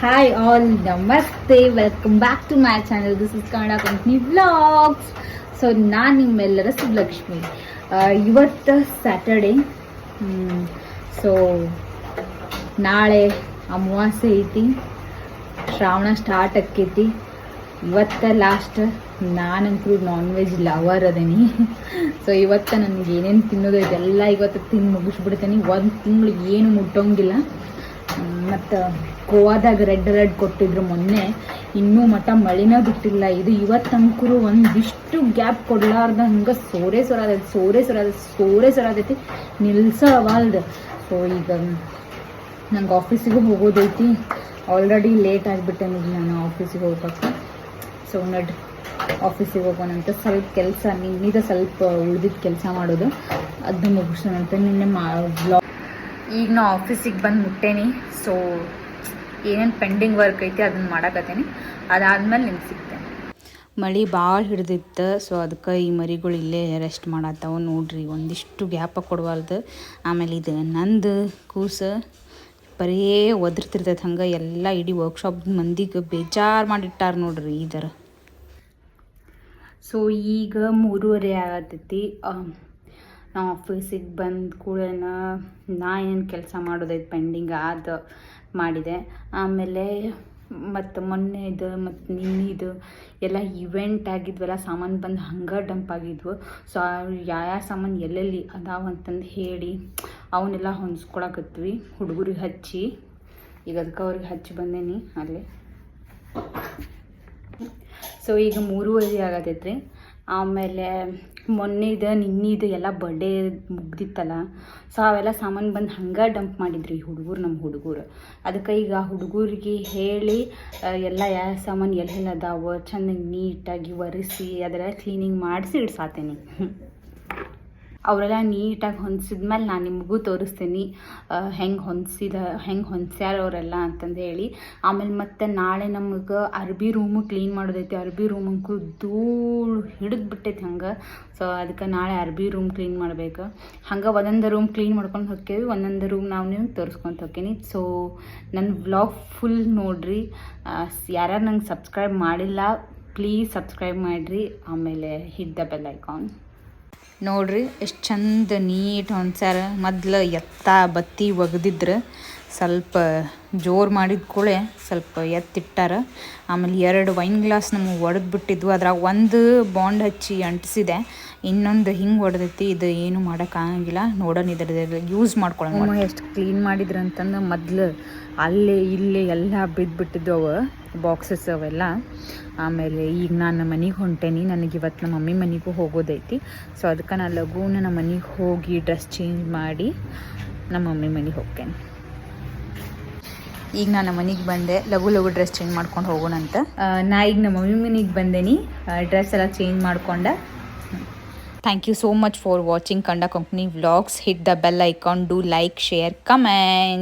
Hi all, namaste, welcome back to my channel. This is Kannada Company Vlogs. So ನಾನು ನಿಮ್ಮೆಲ್ಲರ ಸುಬ್ಲಕ್ಷ್ಮಿ. ಇವತ್ತು Saturday. So ನಾಳೆ ಅಮಾವಾಸ್ಯೆ ಐತಿ, ಶ್ರಾವಣ ಸ್ಟಾರ್ಟ್ ಆಕ್ಕೈತಿ. ಇವತ್ತು ಲಾಸ್ಟ್. ನಾನಂತೂ ನಾನ್ ವೆಜ್ ಲವರ್ ಅದೇನಿ. ಸೊ ಇವತ್ತು ನನಗೆ ಏನೇನು ತಿನ್ನೋದೈತೆ ಎಲ್ಲ ಇವತ್ತು ತಿಂದು ಮುಗಿಸ್ಬಿಡ್ತೀನಿ. ಒಂದು ತಿಂಗಳು ಏನು ಮುಟ್ಟೋಂಗಿಲ್ಲ. ಮತ್ತು ಗೋವಾದಾಗ ರೆಡ್ ಅಲರ್ಟ್ ಕೊಟ್ಟಿದ್ರು ಮೊನ್ನೆ, ಇನ್ನೂ ಮಟ್ಟ ಮಳಿನ ಬಿಟ್ಟಿಲ್ಲ. ಇದು ಇವತ್ತಂಕರು ಒಂದಿಷ್ಟು ಗ್ಯಾಪ್ ಕೊಡಲಾರ್ದ ಹಂಗೆ ಸೋರೆ ಸೊರಾದೈತಿ ನಿಲ್ಸವಾಲ್ದು. ಸೊ ಈಗ ನಂಗೆ ಆಫೀಸಿಗೂ ಹೋಗೋದೈತಿ. ಆಲ್ರೆಡಿ ಲೇಟ್ ಆಗಿಬಿಟ್ಟೆ ನಾನು ಆಫೀಸಿಗೆ ಹೋಗ್ಬೇಕು. ಸೊ ನಡ್ರಿ ಆಫೀಸಿಗೆ ಹೋಗೋಣಂತ. ಸ್ವಲ್ಪ ಕೆಲಸ ನಿನ್ನಿದ ಸ್ವಲ್ಪ ಉಳಿದಿದ್ದ ಕೆಲಸ ಮಾಡೋದು, ಅದನ್ನ ಮುಗಿಸೋಣಂತ. ನಿನ್ನೆ ಬ್ಲಾಗ್ ಈಗ ನಾ ಆಫೀಸಿಗೆ ಬಂದು ಮುಟ್ಟೇನಿ. ಸೊ ಏನೇನು ಪೆಂಡಿಂಗ್ ವರ್ಕ್ ಐತಿ ಅದನ್ನು ಮಾಡಕತ್ತೇನಿ. ಅದಾದ್ಮೇಲೆ ನಿಮ್ಗೆ ಸಿಗ್ತೇನೆ. ಮಳೆ ಭಾಳ ಹಿಡ್ದಿತ್ತು. ಸೊ ಅದಕ್ಕೆ ಈ ಮರಿಗಳು ಇಲ್ಲೇ ರೆಸ್ಟ್ ಮಾಡತ್ತಾವ ನೋಡ್ರಿ. ಒಂದಿಷ್ಟು ಗ್ಯಾಪ ಕೊಡಬಾರ್ದು. ಆಮೇಲೆ ಇದು ನಂದು ಕೂಸು ಬರೀ ಒದರ್ತಿರ್ತೈತೆ. ಹಂಗೆ ಎಲ್ಲ ಇಡೀ ವರ್ಕ್ಶಾಪ್ ಮಂದಿಗೆ ಬೇಜಾರು ಮಾಡಿಟ್ಟಾರ ನೋಡ್ರಿ ಇದರ. ಸೊ ಈಗ 3:30 ಆಗತ್ತೈತಿ. ನಾವು ಆಫೀಸಿಗೆ ಬಂದ ಕೂಡ ನಾ ಏನು ಕೆಲಸ ಮಾಡೋದೈತೆ ಪೆಂಡಿಂಗ್ ಅದು ಮಾಡಿದೆ. ಆಮೇಲೆ ಮತ್ತು ಮೊನ್ನೆದು ಮತ್ತು ನಿನ್ನಿದು ಎಲ್ಲ ಇವೆಂಟ್ ಆಗಿದ್ವಲ್ಲ, ಸಾಮಾನು ಬಂದು ಹಂಗೆ ಡಂಪ್ ಆಗಿದ್ವು. ಸೊ ಯಾವ ಸಾಮಾನು ಎಲ್ಲೆಲ್ಲಿ ಅದಾವ ಅಂತಂದು ಹೇಳಿ ಅವನ್ನೆಲ್ಲ ಹೊಂದ್ಸ್ಕೊಳಕತ್ವಿ ಹುಡುಗರಿಗೆ ಹಚ್ಚಿ. ಈಗ ಅದಕ್ಕೆ ಅವ್ರಿಗೆ ಹಚ್ಚಿ ಬಂದೇನಿ ಅಲ್ಲಿ. ಸೊ ಈಗ 3:30 ಆಗತೈತ್ರಿ. ಆಮೇಲೆ ನಿನ್ನಿದು ಎಲ್ಲ ಬರ್ಡೇ ಮುಗ್ದಿತ್ತಲ್ಲ. ಸೊ ಅವೆಲ್ಲ ಸಾಮಾನು ಬಂದು ಹಂಗೆ ಡಂಪ್ ಮಾಡಿದ್ರಿ ನಮ್ಮ ಹುಡುಗರು. ಅದಕ್ಕೆ ಈಗ ಹುಡುಗರಿಗೆ ಹೇಳಿ ಎಲ್ಲ ಯಾವ ಸಾಮಾನು ಎಲ್ಲೆಲ್ಲ ಅದಾವ ಚೆನ್ನಾಗಿ ನೀಟಾಗಿ ಒರೆಸಿ ಅದೆಲ್ಲ ಕ್ಲೀನಿಂಗ್ ಮಾಡಿಸಿ ಇಡ್ಸಾತೇನೆ. ಅವರೆಲ್ಲ ನೀಟಾಗಿ ಹೊಂದಿಸಿದ್ಮೇಲೆ ನಾನು ನಿಮಗೂ ತೋರಿಸ್ತೀನಿ ಹೆಂಗೆ ಹೊಂದ್ಸ್ಯಾರ ಅವರೆಲ್ಲ ಅಂತಂದು ಹೇಳಿ. ಆಮೇಲೆ ಮತ್ತೆ ನಾಳೆ ನಮಗೆ ಅರ್ಬಿ ರೂಮು ಕ್ಲೀನ್ ಮಾಡೋದೈತಿ. ಅರ್ಬಿ ರೂಮಂಕು ಧೂಳು ಹಿಡಿದು ಬಿಟ್ಟೈತಿ ಹಂಗೆ. ಸೊ ಅದಕ್ಕೆ ನಾಳೆ ಅರ್ಬಿ ರೂಮ್ ಕ್ಲೀನ್ ಮಾಡ್ಬೇಕು. ಹಂಗೆ ಒಂದೊಂದು ರೂಮ್ ಕ್ಲೀನ್ ಮಾಡ್ಕೊಂಡು ಹೋಗ್ತೇವೆ, ಒಂದೊಂದು ರೂಮ್ ನಾವು ನೀವು ತೋರಿಸ್ಕೊತ ಹೋಗ್ತೀನಿ. ಸೊ ನನ್ನ ವ್ಲಾಗ್ ಫುಲ್ ನೋಡಿರಿ. ಯಾರ್ಯಾರು ನಂಗೆ ಸಬ್ಸ್ಕ್ರೈಬ್ ಮಾಡಿಲ್ಲ ಪ್ಲೀಸ್ ಸಬ್ಸ್ಕ್ರೈಬ್ ಮಾಡಿರಿ. ಆಮೇಲೆ ಹಿಟ್ ದ ಬೆಲ್ ಐಕಾನ್. ನೋಡ್ರಿ ಎಷ್ಟು ಚಂದ ನೀಟ್ ಹೊಂದ್ಸ್ಯಾರ. ಮೊದ್ಲು ಬತ್ತಿ ಒಗೆದಿದ್ರೆ ಸ್ವಲ್ಪ ಜೋರು ಮಾಡಿದ ಕೂಳೆ ಸ್ವಲ್ಪ ಎತ್ತಿಟ್ಟಾರ. ಆಮೇಲೆ 2 ವೈನ್ ಗ್ಲಾಸ್ ನಮಗೆ ಒಡೆದು ಬಿಟ್ಟಿದ್ವು. ಅದ್ರಾಗ ಒಂದು ಬಾಂಡ್ ಹಚ್ಚಿ ಅಂಟಿಸಿದೆ, ಇನ್ನೊಂದು ಹಿಂಗೆ ಹೊಡೆದೈತಿ. ಇದು ಏನು ಮಾಡೋಕ್ಕಾಗಂಗಿಲ್ಲ. ನೋಡೋಣ ಇದ್ರದ್ದು ಯೂಸ್ ಮಾಡ್ಕೊಳ್ಳೋಣ. ಎಷ್ಟು ಕ್ಲೀನ್ ಮಾಡಿದ್ರು ಅಂತಂದು ಮೊದಲು ಅಲ್ಲೇ ಇಲ್ಲೇ ಎಲ್ಲ ಬಿದ್ದುಬಿಟ್ಟಿದ್ದು ಅವು ಬಾಕ್ಸಸ್ ಅವೆಲ್ಲ. ಆಮೇಲೆ ಈಗ ನಾನು ನಮ್ಮ ಮನೆಗೆ ಹೊಂಟೇನಿ. ನನಗೆ ಇವತ್ತು ನಮ್ಮ ಮಮ್ಮಿ ಮನೆಗೂ ಹೋಗೋದೈತಿ. ಸೊ ಅದಕ್ಕೆ ನಾನು ಲಘೂನ ನಮ್ಮ ಮನೆಗೆ ಹೋಗಿ ಡ್ರೆಸ್ ಚೇಂಜ್ ಮಾಡಿ ನಮ್ಮ ಮಮ್ಮಿ ಮನೆಗೆ ಹೋಗ್ತೇನೆ. ಈಗ ನಾನು ಮನೆಗೆ ಬಂದೆ. ಲಘು ಡ್ರೆಸ್ ಚೇಂಜ್ ಮಾಡ್ಕೊಂಡು ಹೋಗೋಣಂತ. ನಾ ಈಗ ನಮ್ಮ ಮಮ್ಮಿ ಮನೆಗೆ ಬಂದೇನಿ. ಡ್ರೆಸ್ ಎಲ್ಲ ಚೇಂಜ್ ಮಾಡ್ಕೊಂಡೆ. Thank you so much for watching Kannada company vlogs. Hit the bell icon, do like, share, comment.